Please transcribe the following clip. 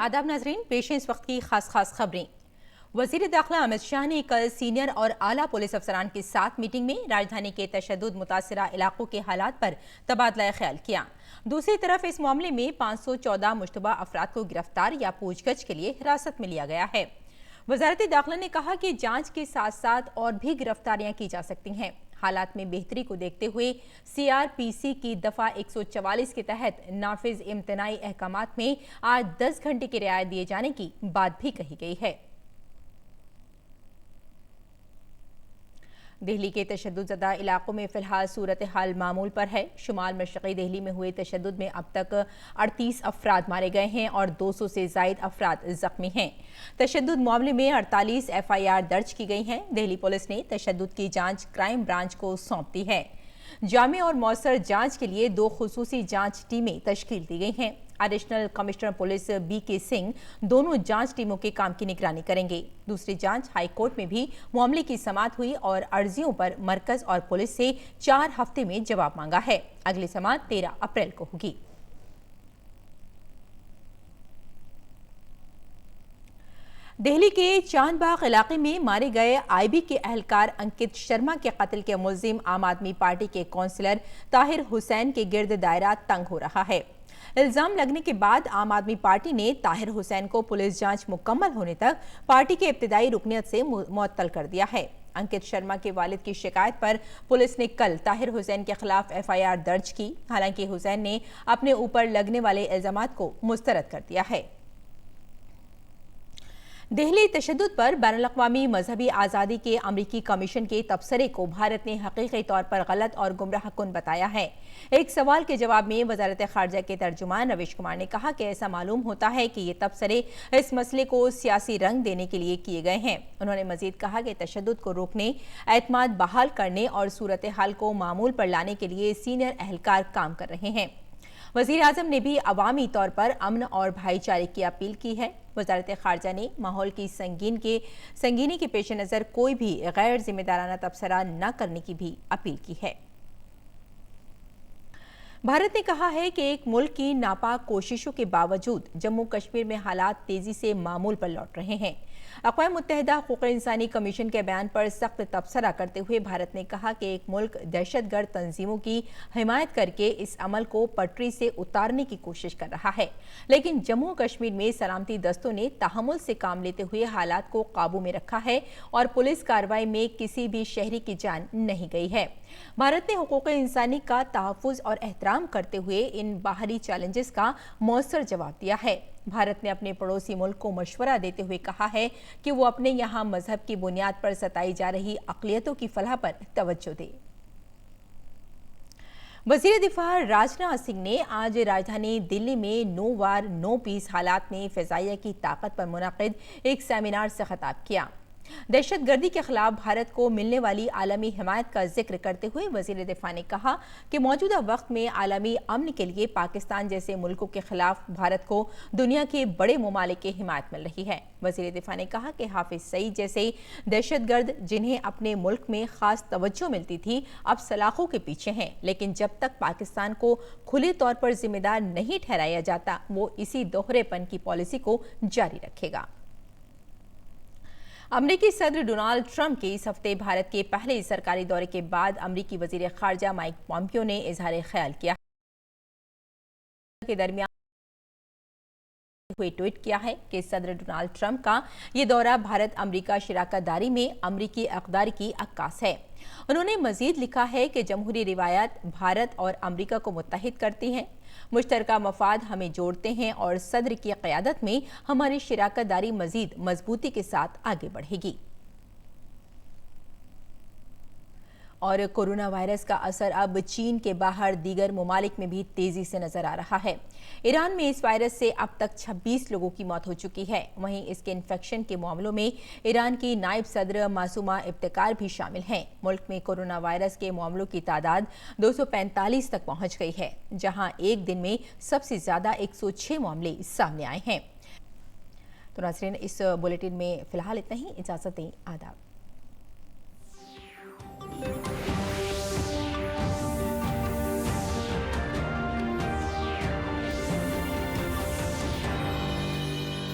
आदाब नाजरीन, पेश है इस वक्त की खास खबरें। वजीर दाखिला अमित शाह ने कल सीनियर और आला पुलिस अफसरान के साथ मीटिंग में राजधानी के तशद्दुद मुतासिरा इलाकों के हालात पर तबादला ख्याल किया। दूसरी तरफ इस मामले में 514 मुश्तबा अफराद को गिरफ्तार या पूछगछ के लिए हिरासत में लिया गया है। वजारत दाखिला ने कहा कि जांच के साथ साथ और भी गिरफ्तारियां की जा सकती हैं। हालात में बेहतरी को देखते हुए CRPC की दफा 144 के तहत नाफिज इम्तनाई अहकामात में आज 10 घंटे की रियायत दिए जाने की बात भी कही गई है। दिल्ली के तशद्दुदज़दा इलाकों में फिलहाल सूरत हाल मामूल पर है। शुमाल मशरक़ी दिल्ली में हुए तशद्दुद में अब तक 38 अफराद मारे गए हैं और 200 से ज़ायद अफराद जख्मी हैं। तशद्दुद मामले में 48 FIR दर्ज की गई हैं। दिल्ली पुलिस ने तशद्दुद की जांच क्राइम ब्रांच को सौंप दी है। जामे और मौसर जांच के लिए 2 खुसूसी जांच टीमें तश्कील दी गई हैं। Additional commissioner police BK Singh दोनों जांच टीमों के काम की निगरानी करेंगे। दूसरी जांच हाई कोर्ट में भी मामले की समाअत हुई और अर्जियों पर मरकज और पुलिस से 4 हफ्ते में जवाब मांगा है। अगली समाअत 13 अप्रैल को होगी। दिल्ली के चांदबाग इलाके में मारे गए IB के एहलकार अंकित शर्मा के कत्ल के मुल्जिम आम आदमी पार्टी के कौंसलर ताहिर हुसैन के गिर्द दायरा तंग हो रहा है। इल्जाम लगने के बाद आम आदमी पार्टी ने ताहिर हुसैन को पुलिस जांच मुकम्मल होने तक पार्टी के इब्तिदाई रुकनियत से मुअत्तल कर दिया है। अंकित शर्मा के वालिद की शिकायत पर पुलिस ने कल ताहिर हुसैन के खिलाफ FIR दर्ज की। हालांकि हुसैन ने अपने ऊपर लगने वाले इल्जामात को मुस्तरद कर दिया है। दिल्ली तशद्दुद पर बैनुल-अक़वामी मजहबी आज़ादी के अमरीकी कमीशन के तबसरे को भारत ने हकीकी तौर पर गलत और गुमराहकुन बताया है। एक सवाल के जवाब में वजारत खारजा के तर्जुमान रवीश कुमार ने कहा कि ऐसा मालूम होता है कि ये तबसरे इस मसले को सियासी रंग देने के लिए किए गए हैं। उन्होंने मजीद कहा कि तशद्दुद को रोकने, एतमाद बहाल करने और सूरत हाल को मामूल पर लाने के लिए सीनियर अहलकार काम कर रहे हैं। वज़ीर आज़म ने भी अवामी तौर पर अमन और भाईचारे की अपील की है। वजारत खारजा ने माहौल की संगीनी के पेश नज़र कोई भी गैर जिम्मेदाराना तबसरा न करने की भी अपील की है। भारत ने कहा है कि एक मुल्क की नापाक कोशिशों के बावजूद जम्मू कश्मीर में हालात तेजी से मामूल पर लौट रहे हैं। अक़वाम मुत्तहिदा हुकूक़ इंसानी कमीशन के बयान पर सख्त तबसरा करते हुए भारत ने कहा कि एक मुल्क दहशतगर्द तंजीमों की हिमायत करके इस अमल को पटरी से उतारने की कोशिश कर रहा है, लेकिन जम्मू कश्मीर में सलामती दस्तों ने तहम्मुल से काम लेते हुए हालात को काबू में रखा है और पुलिस कार्रवाई में किसी भी शहरी की जान नहीं गई है। भारत ने हुकूक़ इंसानी का तहफ़्फ़ुज़ और एहतराम करते हुए इन बाहरी चैलेंजेस का मौसर जवाब दिया है। भारत ने अपने पड़ोसी मुल्क को मशवरा देते हुए कहा है कि वो अपने यहाँ मजहब की बुनियाद पर सताई जा रही अक़लियतों की फलाह पर तवज्जो दे। वज़ीर दिफा राजनाथ सिंह ने आज राजधानी दिल्ली में नो वार नो पीस हालात में फ़िज़ाइया की ताकत पर मुनक़िद एक सेमिनार से खिताब किया। दहशतगर्दी के खिलाफ भारत को मिलने वाली आलमी हिमायत का जिक्र करते हुए वज़ीर दिफा ने कहा कि मौजूदा वक्त में आलमी अमन के लिए पाकिस्तान जैसे मुल्कों के खिलाफ भारत को दुनिया के बड़े ममालिक की हिमायत मिल रही है। वज़ीर दिफा ने कहा कि हाफिज सईद जैसे दहशतगर्द जिन्हें अपने मुल्क में खास तवज्जो मिलती थी अब सलाखों के पीछे हैं, लेकिन जब तक पाकिस्तान को खुले तौर पर जिम्मेदार नहीं ठहराया जाता वो इसी दोहरेपन की पॉलिसी को जारी रखेगा। अमरीकी सदर डोनाल्ड ट्रंप के इस हफ्ते भारत के पहले सरकारी दौरे के बाद अमरीकी वजीर खारजा माइक पॉम्पियो ने इजहार ख्याल किया के दरमियान हुए ट्वीट किया है कि सदर डोनाल्ड ट्रंप का ये दौरा भारत अमरीका शराकतदारी में अमरीकी अक़दार की अक्कास है। उन्होंने मजीद लिखा है कि जमहूरी रिवायात भारत और अमरीका को मुत्तहिद करती हैं, मुश्तरका मफाद हमें जोड़ते हैं और सदर की क़यादत में हमारी शराकतदारी मजीद मजबूती के साथ आगे बढ़ेगी। और कोरोना वायरस का असर अब चीन के बाहर दीगर ममालिक में भी तेजी से नजर आ रहा है। ईरान में इस वायरस से अब तक 26 लोगों की मौत हो चुकी है। वहीं इसके इन्फेक्शन के मामलों में ईरान की नायब सदर मासूमा इफ्तिकार भी शामिल हैं। मुल्क में कोरोना वायरस के मामलों की तादाद 245 तक पहुंच गई है, जहां एक दिन में सबसे ज्यादा 106 मामले सामने आए हैं। तो नाज़रीन, इस बुलेटिन में फिलहाल इतना ही। इजाजत दें। आदाब।